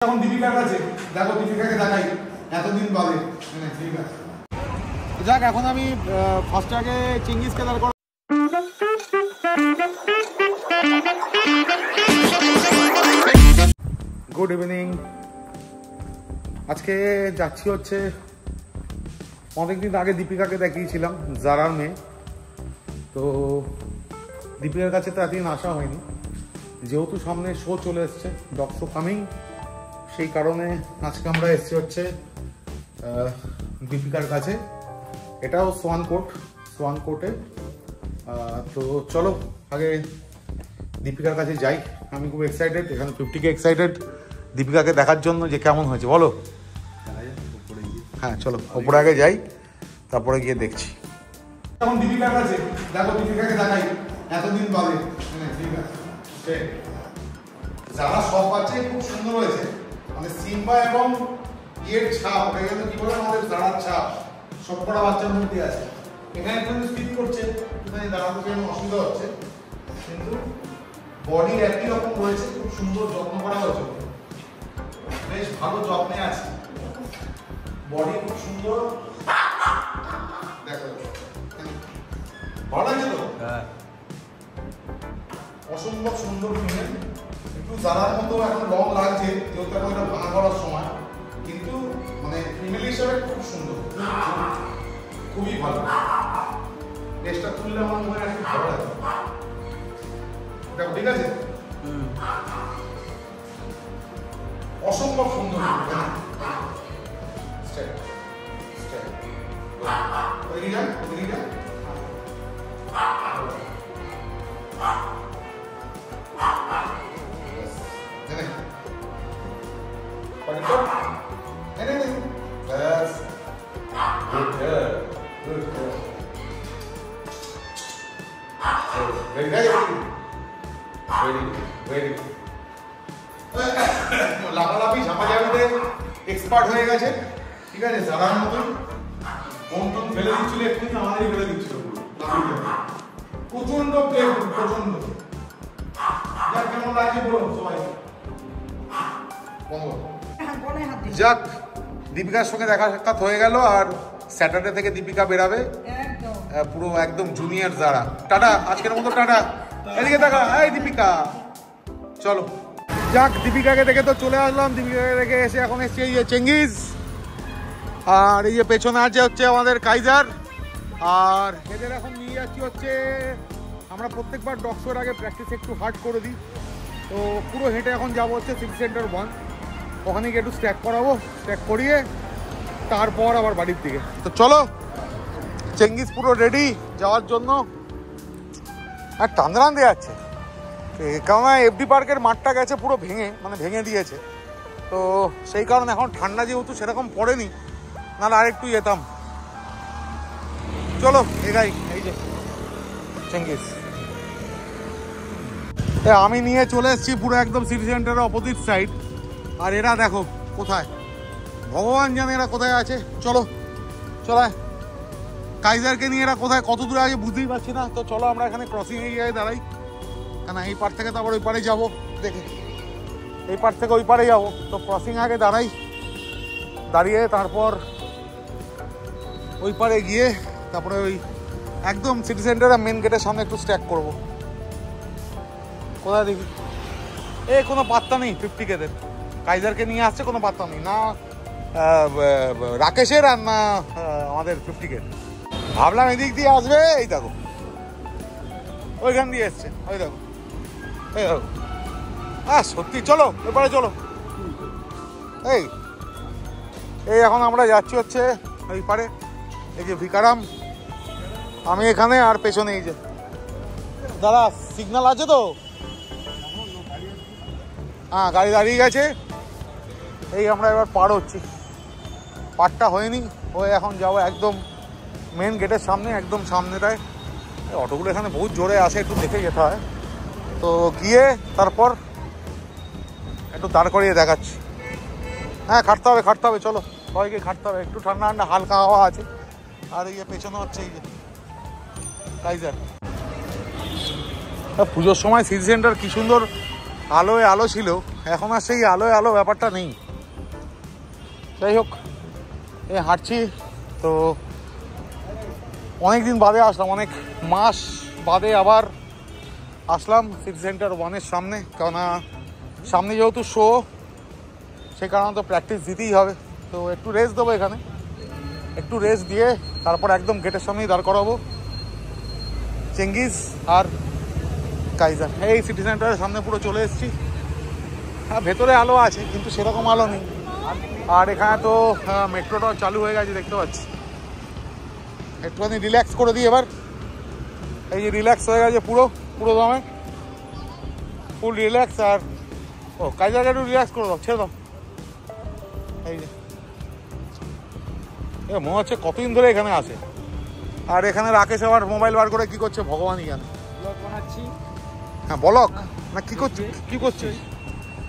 এখন দীপিকার কাছে দেখো, দীপিকাকে দেখাই এতদিন বাদে। ঠিক আছে, যাক এখন আমি ফার্স্ট আগে চিঙ্গিসকে দাঁড় করা। Good evening. আজকে যাচ্ছি হচ্ছে, অনেকদিন আগে দীপিকাকে দেখিয়েছিলাম, জারার মেয়ে। তো দীপিকার কাছে তো এতদিন আসা হয়নি, যেহেতু সামনে শো চলে এসছে, ডগ শো কামিং, সেই কারণে আজকে আমরা এসছি হচ্ছে দীপিকার কাছে। এটাও সোয়ান কোর্টে। তো চলো আগে দীপিকার কাছে যাই। আমি খুব এক্সাইটেড, এখানে 50K এক্সাইটেড দীপিকাকে দেখার জন্য, যে কেমন হয়েছে বলো। হ্যাঁ চলো ওপরে আগে যাই, তারপরে গিয়ে দেখছি। এখন দীপিকার কাছে দেখো, দীপিকাকে দেখাই এতদিন বাদে। ঠিক আছে, যারা সব বাচ্চা খুব সুন্দর হয়েছে, মানে সিম্বা এবং ইয়ের ছাপ, এখানে কি বলে আমাদের দাঁড়ার ছাপ সবকটা বাচ্চার মধ্যে আছে। এখানে একটু স্পিড করছে, এখানে দাঁড়াতে যেন অসুবিধা হচ্ছে, কিন্তু বডি একই রকম রয়েছে, খুব সুন্দর যত্ন করা হয়েছে, বেশ ভালো যত্নে আছে, বডি খুব সুন্দর। দেখো ভালো লাগছে তো? হ্যাঁ, অসম্ভব সুন্দর ফিমেল। একটু জানার মতো এখন লং লাগছে, যেহেতু এখন এটা ভাঙা করার সময়, কিন্তু মানে ফিমেল হিসাবে খুব সুন্দর, খুবই ভালো। ড্রেসটা তুললে আমার মনে হয় একটু ভালো লাগে। দেখো ঠিক আছে, অসম্ভব সুন্দর। লাফালাফি ঝাপাঝাপিতে এক্সপার্ট হয়ে গেছে। ঠিক আছে, জানার মতন কম ফেলে দিচ্ছিল, এক্ষুনি আমাদেরই ফেলে দিচ্ছিল প্রচন্ড প্লেফুল, প্রচন্ড। যাক কেমন লাগছে বলো সবাই। যাক দীপিকার সঙ্গে দেখা সাক্ষাৎ হয়ে গেল, আর স্যাটারডে থেকে দীপিকা বেরাবে পুরো একদম জুনিয়র যারা। টাটা, আজকের মতো টাটা। এদিকে দেখা, এই দীপিকা চলো। যাক দীপিকাকে দেখে তো চলে আসলাম, দীপিকাকে দেখে এসে এখন এসছে এই যে চেঙ্গিস, আর এই যে পেছনে আছে হচ্ছে আমাদের কাইজার। আর এদের এখন নিয়ে যাচ্ছি হচ্ছে, আমরা প্রত্যেকবার ডগ শোর আগে প্র্যাকটিস একটু হার্ড করে দিই, তো পুরো হেঁটে এখন যাবো হচ্ছে সিটি সেন্টার 1, ওখানে গিয়ে একটু স্ট্যাক করাবো, স্ট্যাক করিয়ে তারপর আবার বাড়ির দিকে। তো চলো, চেঙ্গিস পুরো রেডি যাওয়ার জন্য। আর টান্দারান্দে যাচ্ছে, কারণ এফডি পার্কের মাঠটা গেছে পুরো ভেঙে দিয়েছে, তো সেই কারণে এখন ঠান্ডা যেহেতু সেরকম পড়েনি, নাহলে আরেকটু যেতাম। চলো এগাই, এই যে চেঙ্গিস। আমি নিয়ে চলে এসেছি পুরো একদম সিটি সেন্টারের অপোজিট সাইড, আর এরা দেখো কোথায়, ভগবান জানে এরা কোথায় আছে। চলো চলায়, কাইজারকে নিয়ে এরা কোথায় কত দূরে আছে বুঝতেই পারছি না। তো চলো আমরা এখানে ক্রসিং এরিয়ায় দাঁড়াই, কেন এই পার থেকে তো আবার ওই পারে যাবো, দেখে এই পার থেকে ওই পারে যাবো, তো ক্রসিং আগে দাঁড়াই, দাঁড়িয়ে তারপর ওই পারে গিয়ে তারপরে ওই একদম সিটি সেন্টারের মেন গেটের সামনে একটু স্ট্যাক করবো। কোথায় দেখি, কোনো পাত্তা নেই 50Kদের, কাইজারকে নিয়ে আসছে কোনো পাত্তা নেই, না রাকেশের আর না আমাদের 50K। ভাবলাম এদিক দিয়ে আসবে, এই দেখো ওইখান দিয়ে এসছে, ওই দেখো এই দেখো। হ্যাঁ সত্যি, চলো এবারে চলো। এই এখন আমরা যাচ্ছি হচ্ছে ওই পারে, এই যে ভিকারাম, আমি এখানে, আর পেছনে এই যে দাদা সিগন্যাল আছে তো, হ্যাঁ গাড়ি দাঁড়িয়ে গেছে। এই আমরা এবার পার হচ্ছি, পারটা হয়নি, হয়ে এখন যাবো একদম মেন গেটের সামনে, একদম সামনেটায়। অটোগুলো এখানে বহুত জোরে আসে, একটু দেখে যেতে হয়, তো গিয়ে তারপর একটু দাঁড় করিয়ে দেখাচ্ছি। হ্যাঁ খাটতে হবে, চলো সবাইকে খাটতে হবে, একটু ঠান্ডা ঠান্ডা হালকা হাওয়া আছে। আর এই যে পেছনে হচ্ছে এই যে কাইজার। পুজোর সময় সিটি সেন্টার কি সুন্দর আলোয় আলো ছিল, এখন আর সেই আলোয় আলো ব্যাপারটা নেই। যাই হোক, হাঁটছি তো, অনেক দিন বাদে আসলাম, অনেক মাস বাদে আবার আসলাম সিটি সেন্টার 1-এর সামনে। কেননা সামনে যেহেতু শো, সেই কারণে তো প্র্যাকটিস দিতেই হবে। তো একটু রেস্ট দেবো এখানে, একটু রেস্ট দিয়ে তারপর একদম গেটের সামনেই দাঁড় করাবো চেঙ্গিজ আর কাইজার। এই সিটি সেন্টারের সামনে পুরো চলে এসেছি। হ্যাঁ, ভেতরে আলো আছে কিন্তু সেরকম আলো নেই। আর এখানে তো মেট্রোটাও চালু হয়ে গেছে দেখতে পাচ্ছি। একটুখানি রিল্যাক্স করে দিই এবার। এই যে রিল্যাক্স হয়ে গেছে পুরো দমে, ফুল রিল্যাক্স। আর ও কাইজারকে একটু রিল্যাক্স করে দাও, ছেড়ে দাও। এই যে মনে হচ্ছে কতদিন ধরে এখানে আসে। আর এখানে রাকেশ আবার মোবাইল বার করে কি করছে ভগবানই জানে। ব্লগ বানাচ্ছি। হ্যাঁ ব্লগ না, কি করছিস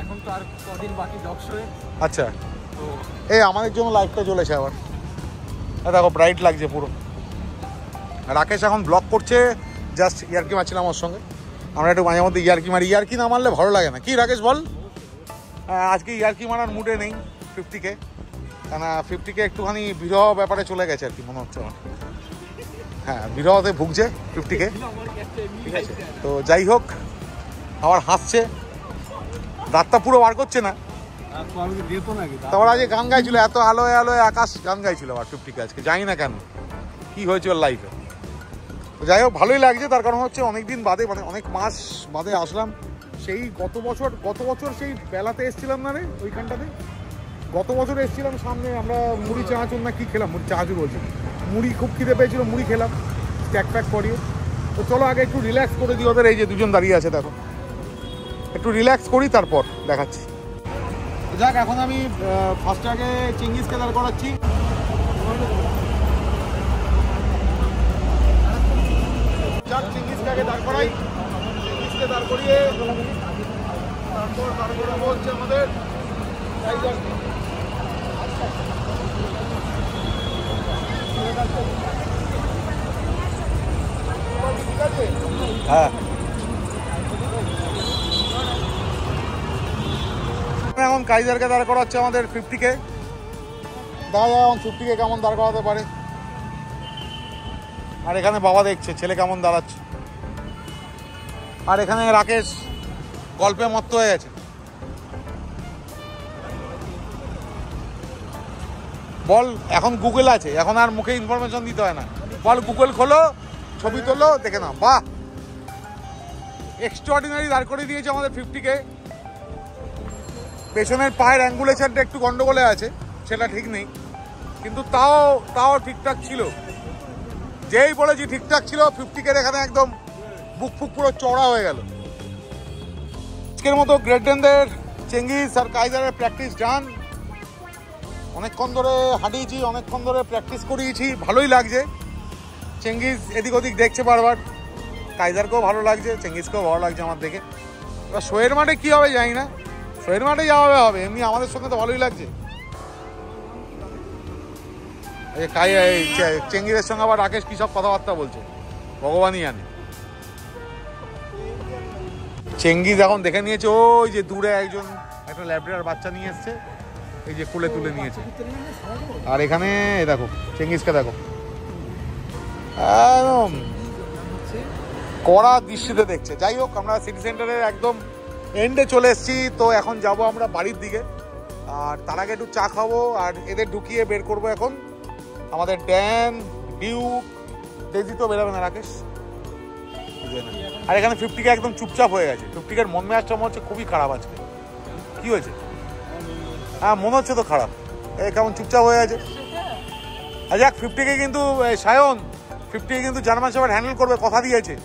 এখন তো আর কদিন বাকি ব্লগ শোয়ে। আচ্ছা, তো এই আমাদের জন্য লাইটটা জ্বলেছে আবার, দেখো ব্রাইট লাগছে পুরো। রাকেশ এখন ব্লগ করছে, জাস্ট ইয়ার্কি মারছিলাম আমার সঙ্গে। আমরা একটু মাঝে মধ্যে ইয়ার্কি মারি, ইয়ার্কি না মারলে ভালো লাগে না। কি রাকেশ বল? আজকে ইয়ার্কি মারার মুডে নেই 50K, কেন 50K একটুখানি বিরহ ব্যাপারে চলে গেছে আর কি মনে হচ্ছে আমার। হ্যাঁ, বিরহতে ভুগছে 50K, ঠিক আছে। তো যাই হোক, আবার হাসছে, দাঁতটা পুরো বার করছে না। তারপর আজকে গান গাইছিল, এত আলোয় আলোয় আকাশ গান গাইছিল আবার 50K আজকে, জানি না কেন কি হয়েছে ওর লাইফে। তো যাই হোক, ভালোই লাগছে। তার কারণ হচ্ছে অনেকদিন বাদে, মানে অনেক মাস বাদে আসলাম। সেই গত বছর সেই বেলাতে এসেছিলাম না রে, ওইখানটাতে গত বছর এসেছিলাম। সামনে আমরা মুড়ি চানাচুর না কি খেলাম, মুড়ি চানাচুর বলছি, মুড়ি খুব খিদে পেয়েছিল, মুড়ি খেলাম স্ট্যাক প্যাক করিয়ে। তো চলো আগে একটু রিল্যাক্স করে দিই ওদের। এই যে দুজন দাঁড়িয়ে আছে দেখো, একটু রিল্যাক্স করি তারপর দেখাচ্ছি। যাক, এখন আমি ফার্স্টে আগে চেঙ্গিজকে দাঁড় করাচ্ছি। যাক, চেঙ্গিজকে আগে দাঁড় করাই। চেঙ্গিজকে দাঁড় করিয়ে তারপর দাঁড় করাবো হচ্ছে আমাদের কাইজারকে। হ্যাঁ, এখন কাইজারকে দাঁড় করাচ্ছে আমাদের 50K। দেখা যায় এখন 50K কেমন দাঁড় করাতে পারে। আর এখানে বাবা দেখছে ছেলে কেমন দাঁড়াচ্ছে। আর এখানে রাকেশ গল্পে মত্ত হয়ে গেছে। বল, এখন গুগল আছে, এখন আর মুখে ইনফরমেশন দিতে হয় না। বল গুগল খোলো, ছবি তোলো, দেখে নাও। বাহ, এক্সট্রাঅর্ডিনারি দাঁড় করে দিয়েছে আমাদের 50K। পেছনের পায়ের অ্যাঙ্গুলেশনটা একটু গন্ডগোলে আছে, সেটা ঠিক নেই, কিন্তু তাও ঠিকঠাক ছিল। যেই বলেছি ঠিকঠাক ছিল, 50K এখানে একদম বুক ফুক পুরো চড়া হয়ে গেল। আজকের মতো গ্রেট ডেনদের চেঙ্গিজ আর কাইজারের প্র্যাকটিস ডান। অনেকক্ষণ ধরে হাঁটিয়েছি, অনেকক্ষণ ধরে প্র্যাকটিস করিয়েছি, ভালোই লাগছে। চেঙ্গিজ এদিক ওদিক দেখছে বারবার, কাইজারকেও ভালো লাগছে, চেঙ্গিজকেও ভালো লাগছে আমার দেখে। এবার শোয়ের মাঠে কী হবে জানি না, শোয়ের মাঠে যাওয়া হবে, এমনি আমাদের সঙ্গে তো ভালোই লাগছে। চেঙ্গিজের সঙ্গে আবার রাকেশ কী সব কথাবার্তা বলছে ভগবানই জানে। চেঙ্গিজ এখন দেখে নিয়েছে ওই যে দূরে একটা ল্যাবরেটর বাচ্চা নিয়ে এসছে, এই যে কুলে তুলে নিয়েছে। আর এখানে দেখো চেঙ্গিজকে দেখো, একদম কড়া দৃষ্টিতে দেখছে। যাই হোক, আমরা সিটি সেন্টারের একদম এন্ডে চলে এসেছি। তো এখন যাব আমরা বাড়ির দিকে, আর তার আগে একটু চা খাবো আর এদের ঢুকিয়ে বের করবো এখন আমাদের ড্যান, ডিউক, ডেজি তো বেরোবে না রাকেশ। আর এখানে 50K একদম চুপচাপ হয়ে গেছে। 50K মন মেজাজটা মনে হচ্ছে খুবই খারাপ আজকে। কি হয়েছে? হ্যাঁ, মনে হচ্ছে তো খারাপ, কেমন চুপচাপ হয়ে আছে। আর যাক, 50K কিন্তু সায়ন 50K কিন্তু জার্মান শেফার্ড হ্যান্ডেল করবে, কথা দিয়েছে।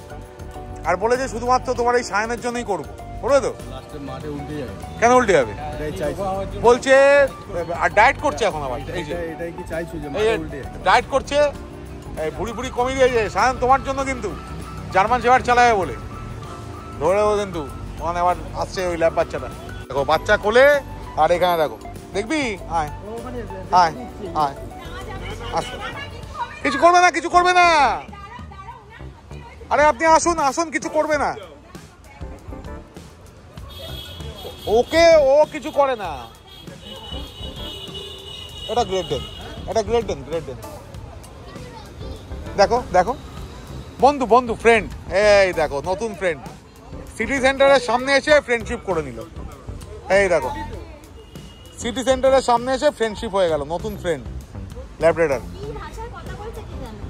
আর বলেছে শুধুমাত্র তোমার এই সায়নের জন্যই করবো, করবে তো? কেন উল্টে যাবে বলছে? আর ডায়েট করছে এখন আবার, ডায়েট করছে, ভুড়ি ভুড়ি কমিয়ে দিয়েছে। সায়ন তোমার জন্য কিন্তু জার্মান শেফার্ড চালাবে বলে ধরেও কিন্তু ওখানে আবার আসছে ওই ল্যাব বাচ্চাটা। দেখো বাচ্চা কোলে, আর এখানে দেখো, দেখবি? আয় আয় আয়, আসো। কিছু করবে না, কিছু করবে না। আরে আপনি আসুন আসুন, কিছু করবে না। ও ওকে ও কিছু করে না। এটা গ্রেট ডেন, এটা গ্রেট ডেন, গ্রেট ডেন। দেখো দেখো, বন্ধু বন্ধু ফ্রেন্ড, এই দেখো নতুন ফ্রেন্ড সিটি সেন্টারের সামনে এসে ফ্রেন্ডশিপ করে নিল। এই দেখো সিটি সেন্টারের সামনে এসে ফ্রেন্ডশিপ হয়ে গেল, নতুন ফ্রেন্ড ল্যাব্রাডর।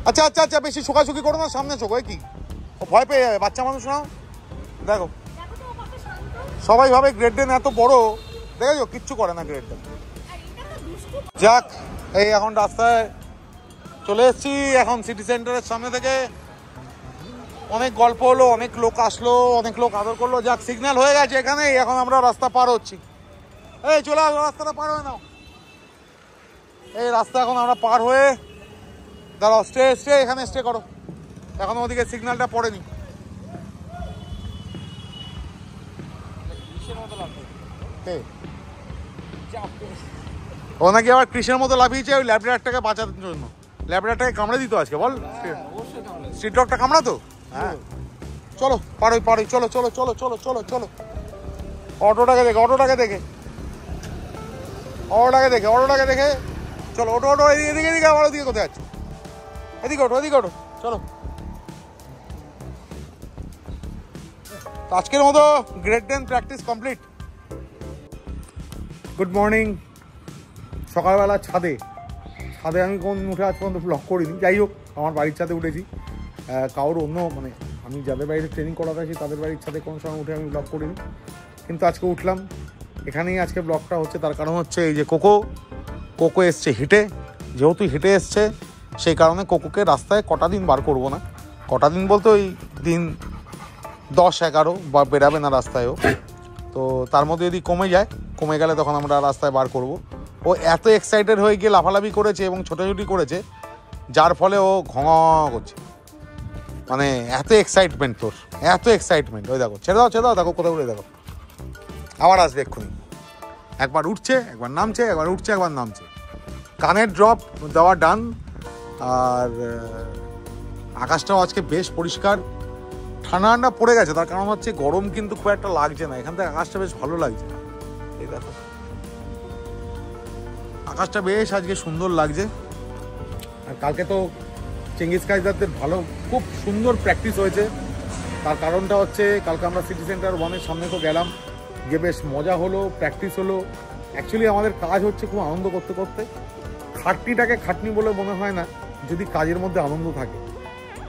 আচ্ছা আচ্ছা আচ্ছা, বেশি শোকাশুকি করো না, সামনে চোখো। কি ও ভয় পেয়ে যাবে, বাচ্চা মানুষ নাও। দেখো সবাই ভাবে গ্রেট ডেন এত বড়, দেখেছো কিচ্ছু করে না গ্রেট ডেন। যাক, এই এখন রাস্তায় চলে এসেছি, এখন সিটি সেন্টারের সামনে থেকে অনেক গল্প হলো, অনেক লোক আসলো, অনেক লোক আদর করলো। যাক, সিগন্যাল হয়ে গেছে এখানে, এখন আমরা রাস্তা পার হচ্ছি। এই চলে আসো, রাস্তাটা পার হয়ে নাও। এই রাস্তা এখন আমরা পার হয়ে দাঁড়াও, স্টে স্টে, এখানে স্টে করো, এখন ওদিকে সিগন্যালটা পড়েনি। ও নাকি আবার কৃষের মতো লাফিয়েছে ওই ল্যাবরেটরটাকে বাঁচানোর জন্য। ল্যাবরেটরটাকে কামড়ে দিত আজকে, বল স্ট্রিট ডগটা কামড়াতো। হ্যাঁ চলো পারোই পারোই, চলো চলো চলো চলো চলো চলো। অটোটাকে দেখে, অটোটাকে দেখে, অটোটাকে দেখে, অটোটাকে দেখে চলো। অটো অটো, এদিকে এদিকে, আমার ওদিকে কোথায় আছে? এদিকে ওঠো, এদিকে ওঠো, চলো। আজকের মতো গ্রেট ডেন প্র্যাকটিস কমপ্লিট। Good morning. সকালবেলা ছাদে ছাদে আমি কোন উঠে আজ পর্যন্ত ব্লগ করিনি, যাই হোক আমার বাড়ির ছাদে উঠেছি। কারোর অন্য মানে আমি যাদের বাড়িতে ট্রেনিং করাতে আছি তাদের বাড়ির ছাদে কোনো সময় উঠে আমি ব্লগ করিনি, কিন্তু আজকে উঠলাম। এখানেই আজকে ব্লগটা হচ্ছে, তার কারণ হচ্ছে এই যে কোকো এসছে হেঁটে, যেহেতু হেঁটে এসছে সেই কারণে কোকোকে রাস্তায় কটা দিন বার করব না। কটা দিন বলতে ওই দিন 10-11 বা বেরাবে না রাস্তায়ও, তো তার মধ্যে যদি কমে গেলে তখন আমরা রাস্তায় বার করব। ও এত এক্সাইটেড হয়ে গিয়ে লাফালাফি করেছে এবং ছোটাছুটি করেছে, যার ফলে ও ঘ করছে, মানে এত এক্সাইটমেন্ট তোর, এত এক্সাইটমেন্ট। ওই দেখো, ছেড়ে দাও ছেড়ে দাও, দেখো কোথাও উঠে, দেখো আবার আসবে এক্ষুনি। একবার উঠছে, একবার নামছে, একবার উঠছে, একবার নামছে। কানের ড্রপ দেওয়া ডান। আর আকাশটাও আজকে বেশ পরিষ্কার, ঠান্ডা ঠান্ডা পড়ে গেছে, তার কারণ হচ্ছে গরম কিন্তু খুব একটা লাগছে না, এখান থেকে আকাশটা বেশ ভালো লাগছে। এই দেখো আকাশটা বেশ আজকে সুন্দর লাগছে। আর কালকে তো চেঙ্গিস কাইজারদের ভালো খুব সুন্দর প্র্যাকটিস হয়েছে, তার কারণটা হচ্ছে কালকে আমরা সিটি সেন্টার 1-এর সামনে তো গেলাম, গিয়ে বেশ মজা হলো, প্র্যাকটিস হলো। অ্যাকচুয়ালি আমাদের কাজ হচ্ছে খুব আনন্দ করতে করতে, খাটনিটাকে খাটনি বলে মনে হয় না যদি কাজের মধ্যে আনন্দ থাকে।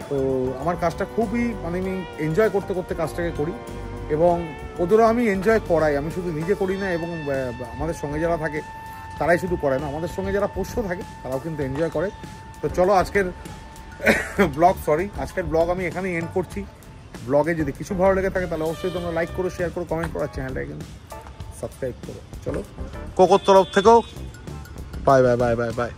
তো আমার কাজটা খুবই মানে আমি এনজয় করতে করতে কাজটাকে করি, এবং ওদেরও আমি এনজয় করাই। আমি শুধু নিজে করি না, এবং আমাদের সঙ্গে যারা থাকে তারাই শুধু করে না, আমাদের সঙ্গে যারা পোষ্য থাকে তারাও কিন্তু এনজয় করে। তো চলো আজকের ব্লগ আমি এখানেই এন্ড করছি। ব্লগে যদি কিছু ভালো লেগে থাকে তাহলে অবশ্যই তোমরা লাইক করো, শেয়ার করো, কমেন্ট করো, চ্যানেলটাকে কিন্তু সাবস্ক্রাইব করো। চলো কোকোর তরফ থেকেও bye bye bye bye bye.